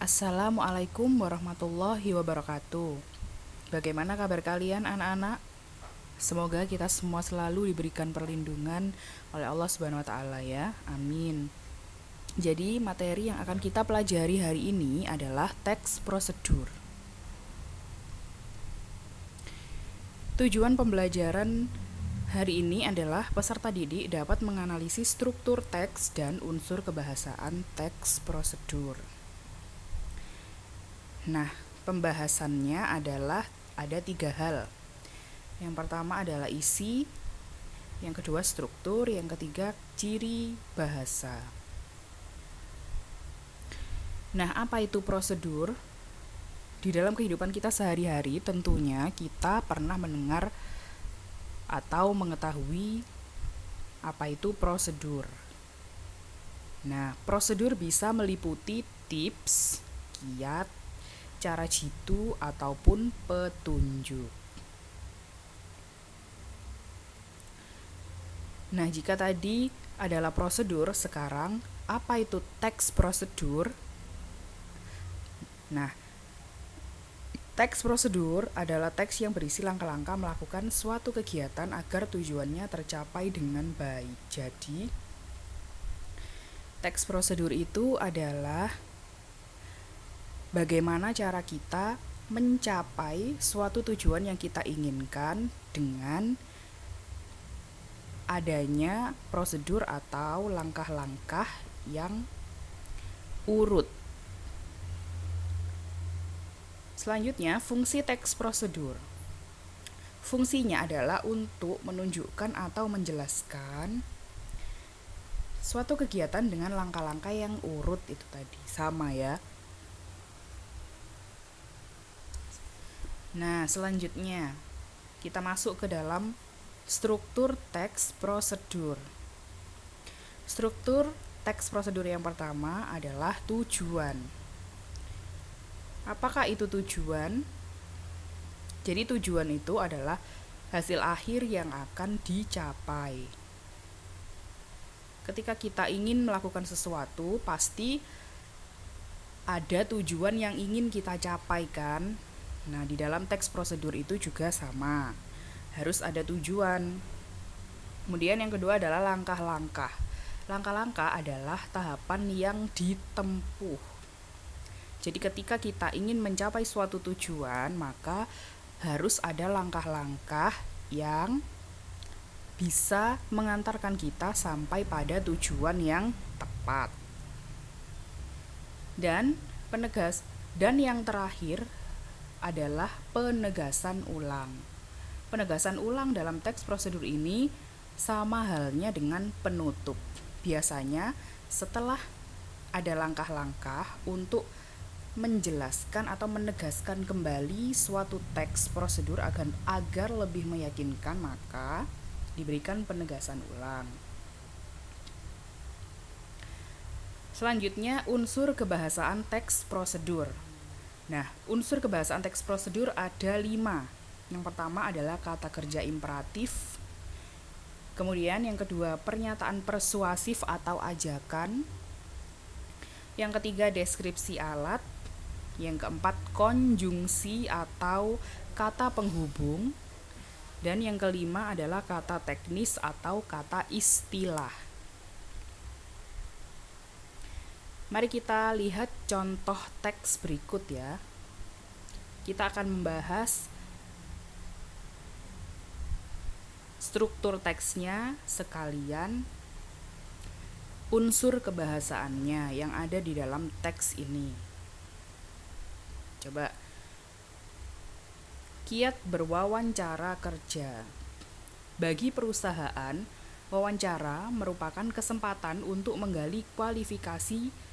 Assalamualaikum warahmatullahi wabarakatuh. Bagaimana kabar kalian anak-anak? Semoga kita semua selalu diberikan perlindungan oleh Allah Subhanahu wa taala ya. Amin. Jadi materi yang akan kita pelajari hari ini adalah teks prosedur. Tujuan pembelajaran hari ini adalah peserta didik dapat menganalisis struktur teks dan unsur kebahasaan teks prosedur. Nah, pembahasannya adalah ada 3 hal. Yang pertama adalah isi, yang kedua struktur, yang ketiga ciri bahasa. Nah, apa itu prosedur? Di dalam kehidupan kita sehari-hari tentunya kita pernah mendengar atau mengetahui apa itu prosedur. Nah, prosedur bisa meliputi tips, kiat, cara jitu, ataupun petunjuk. Nah, jika tadi adalah prosedur, sekarang apa itu teks prosedur? Nah, teks prosedur adalah teks yang berisi langkah-langkah melakukan suatu kegiatan agar tujuannya tercapai dengan baik. Jadi, teks prosedur itu adalah bagaimana cara kita mencapai suatu tujuan yang kita inginkan dengan adanya prosedur atau langkah-langkah yang urut. Selanjutnya, fungsi teks prosedur. Fungsinya adalah untuk menunjukkan atau menjelaskan suatu kegiatan dengan langkah-langkah yang urut itu tadi. Sama ya. Nah, selanjutnya kita masuk ke dalam struktur teks prosedur. Struktur teks prosedur yang pertama adalah tujuan. Apakah itu tujuan? Jadi tujuan itu adalah hasil akhir yang akan dicapai. Ketika kita ingin melakukan sesuatu, pasti ada tujuan yang ingin kita capai kan? Nah, di dalam teks prosedur itu juga sama. Harus ada tujuan. Kemudian yang kedua adalah langkah-langkah. Langkah-langkah adalah tahapan yang ditempuh. Jadi ketika kita ingin mencapai suatu tujuan, maka harus ada langkah-langkah yang bisa mengantarkan kita sampai pada tujuan yang tepat. Dan yang terakhir adalah penegasan ulang. Penegasan ulang dalam teks prosedur ini sama halnya dengan penutup. Biasanya setelah ada langkah-langkah untuk menjelaskan atau menegaskan kembali suatu teks prosedur agar lebih meyakinkan, maka diberikan penegasan ulang. Selanjutnya, unsur kebahasaan teks prosedur. Nah, unsur kebahasaan teks prosedur ada 5. Yang pertama adalah kata kerja imperatif. Kemudian yang kedua, pernyataan persuasif atau ajakan. Yang ketiga, deskripsi alat. Yang keempat, konjungsi atau kata penghubung. Dan yang kelima adalah kata teknis atau kata istilah. Mari kita lihat contoh teks berikut ya. Kita akan membahas struktur teksnya sekalian unsur kebahasaannya yang ada di dalam teks ini. Coba. Kiat berwawancara kerja. Bagi perusahaan, wawancara merupakan kesempatan untuk menggali kualifikasi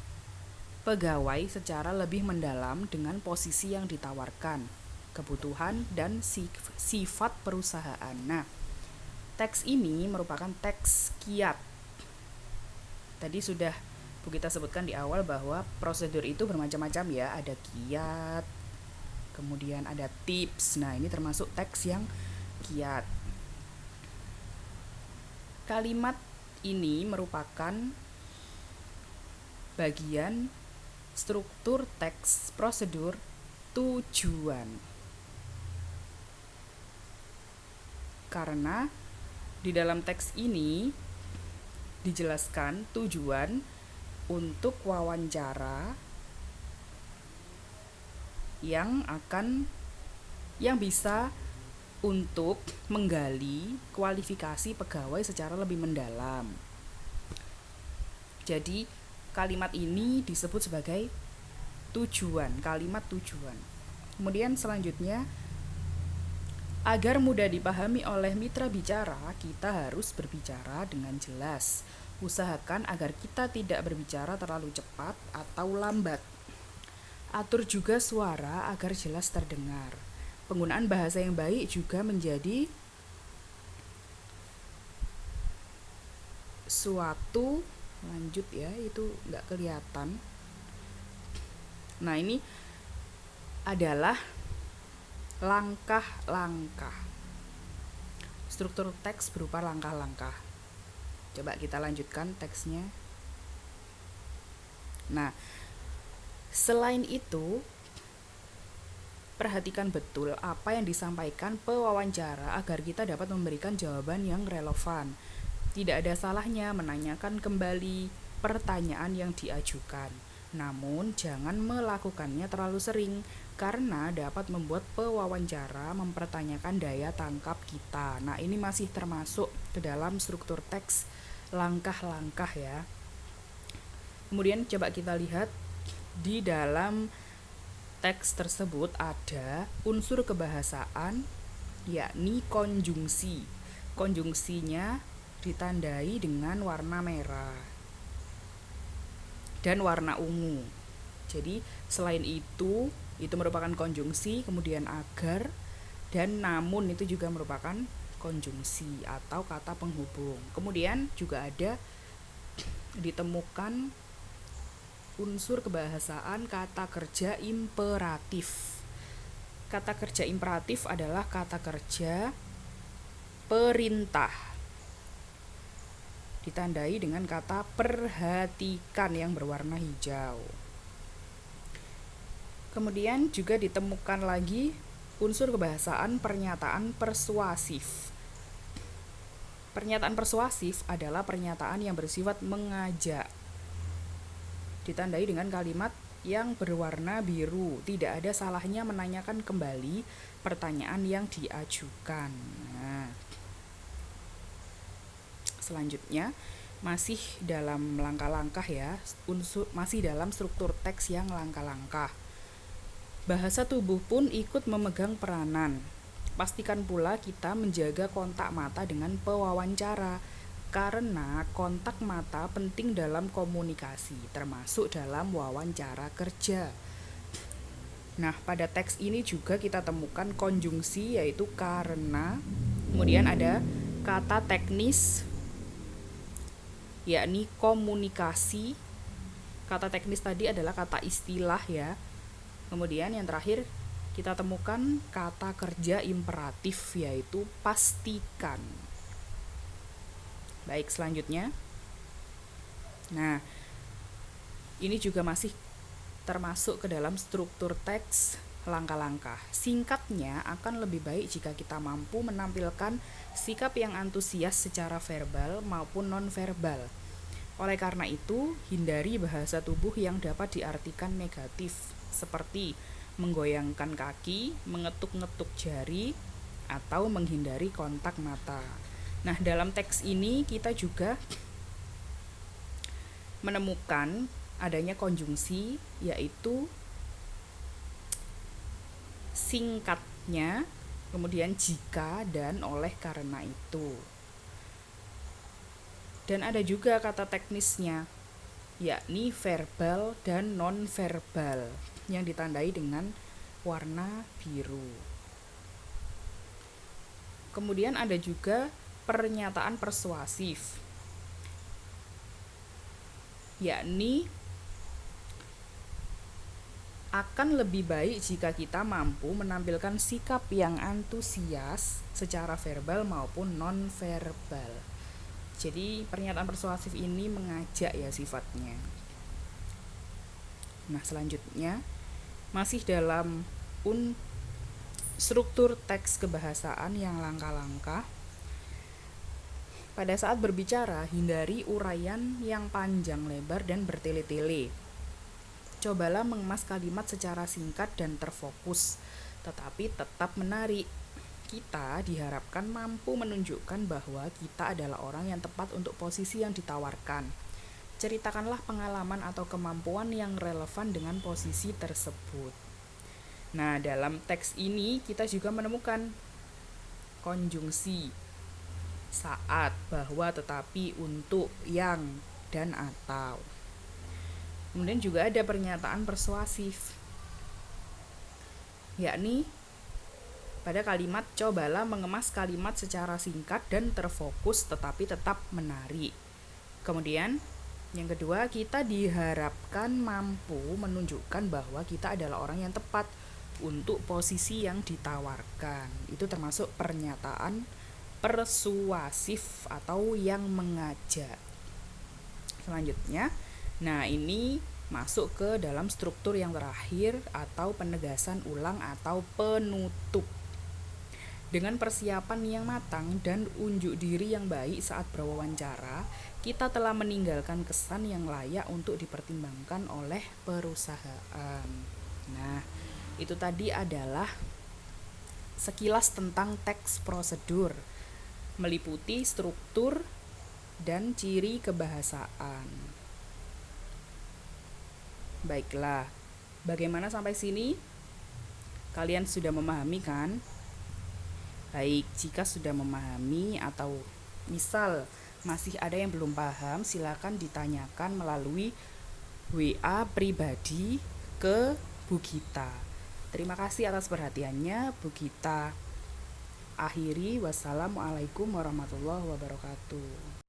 pegawai secara lebih mendalam dengan posisi yang ditawarkan, kebutuhan dan sifat perusahaan. Nah, teks ini merupakan teks kiat. Tadi sudah Bu Gita sebutkan di awal bahwa prosedur itu bermacam-macam ya, ada kiat, kemudian ada tips. Nah, ini termasuk teks yang kiat. Kalimat ini merupakan bagian struktur teks prosedur tujuan. Karena di dalam teks ini dijelaskan tujuan untuk wawancara yang bisa untuk menggali kualifikasi pegawai secara lebih mendalam. Jadi kalimat ini disebut sebagai tujuan, kalimat tujuan. Kemudian selanjutnya, agar mudah dipahami oleh mitra bicara, kita harus berbicara dengan jelas. Usahakan agar kita tidak berbicara terlalu cepat atau lambat. Atur juga suara agar jelas terdengar. Penggunaan bahasa yang baik juga menjadi suatu, lanjut ya, itu nggak kelihatan. Nah, ini adalah langkah-langkah. Struktur teks berupa langkah-langkah. Coba kita lanjutkan teksnya. Nah, selain itu, perhatikan betul apa yang disampaikan pewawancara agar kita dapat memberikan jawaban yang relevan. Tidak ada salahnya menanyakan kembali pertanyaan yang diajukan. Namun, jangan melakukannya terlalu sering karena dapat membuat pewawancara mempertanyakan daya tangkap kita. Nah, ini masih termasuk ke dalam struktur teks langkah-langkah ya. Kemudian coba kita lihat di dalam teks tersebut ada unsur kebahasaan, yakni konjungsi. Konjungsinya ditandai dengan warna merah dan warna ungu. Jadi selain itu merupakan konjungsi, kemudian agar dan namun itu juga merupakan konjungsi atau kata penghubung. Kemudian juga ada ditemukan unsur kebahasaan kata kerja imperatif. Kata kerja imperatif adalah kata kerja perintah, ditandai dengan kata perhatikan yang berwarna hijau. Kemudian juga ditemukan lagi unsur kebahasaan pernyataan persuasif. Pernyataan persuasif adalah pernyataan yang bersifat mengajak, ditandai dengan kalimat yang berwarna biru. Tidak ada salahnya menanyakan kembali pertanyaan yang diajukan. Nah, selanjutnya masih dalam langkah-langkah ya, masih dalam struktur teks yang langkah-langkah. Bahasa tubuh pun ikut memegang peranan. Pastikan pula kita menjaga kontak mata dengan pewawancara, karena kontak mata penting dalam komunikasi, termasuk dalam wawancara kerja. Nah, pada teks ini juga kita temukan konjungsi, yaitu karena. Kemudian ada kata teknis, yakni komunikasi. Kata teknis tadi adalah kata istilah ya. Kemudian yang terakhir kita temukan kata kerja imperatif, yaitu pastikan. Baik, selanjutnya. Nah, ini juga masih termasuk ke dalam struktur teks langkah-langkah. Singkatnya, akan lebih baik jika kita mampu menampilkan sikap yang antusias secara verbal maupun non-verbal. Oleh karena itu, hindari bahasa tubuh yang dapat diartikan negatif, seperti menggoyangkan kaki, mengetuk-ngetuk jari, atau menghindari kontak mata. Nah, dalam teks ini kita juga menemukan adanya konjungsi, yaitu singkatnya, kemudian jika dan oleh karena itu. Dan ada juga kata teknisnya, yakni verbal dan non-verbal, yang ditandai dengan warna biru. Kemudian ada juga pernyataan persuasif, yakni akan lebih baik jika kita mampu menampilkan sikap yang antusias secara verbal maupun non-verbal. Jadi pernyataan persuasif ini mengajak ya sifatnya. Nah, selanjutnya masih dalam struktur teks kebahasaan yang langka-langka. Pada saat berbicara, hindari uraian yang panjang lebar dan bertele-tele. Cobalah mengemas kalimat secara singkat dan terfokus, tetapi tetap menarik. Kita diharapkan mampu menunjukkan bahwa kita adalah orang yang tepat untuk posisi yang ditawarkan. Ceritakanlah pengalaman atau kemampuan yang relevan dengan posisi tersebut. Nah, dalam teks ini kita juga menemukan konjungsi saat, bahwa, tetapi, untuk, yang, dan atau. Kemudian juga ada pernyataan persuasif, yakni pada kalimat cobalah mengemas kalimat secara singkat dan terfokus tetapi tetap menarik. Kemudian yang kedua, kita diharapkan mampu menunjukkan bahwa kita adalah orang yang tepat untuk posisi yang ditawarkan. Itu termasuk pernyataan persuasif atau yang mengajak. Selanjutnya, nah ini masuk ke dalam struktur yang terakhir atau penegasan ulang atau penutup. Dengan persiapan yang matang dan unjuk diri yang baik saat berwawancara, kita telah meninggalkan kesan yang layak untuk dipertimbangkan oleh perusahaan. Nah, itu tadi adalah sekilas tentang teks prosedur, meliputi struktur dan ciri kebahasaan. Baiklah, bagaimana sampai sini? Kalian sudah memahami kan? Baik, jika sudah memahami atau misal masih ada yang belum paham, silakan ditanyakan melalui WA pribadi ke Bu Gita. Terima kasih atas perhatiannya, Bu Gita. Akhiri, wassalamualaikum warahmatullahi wabarakatuh.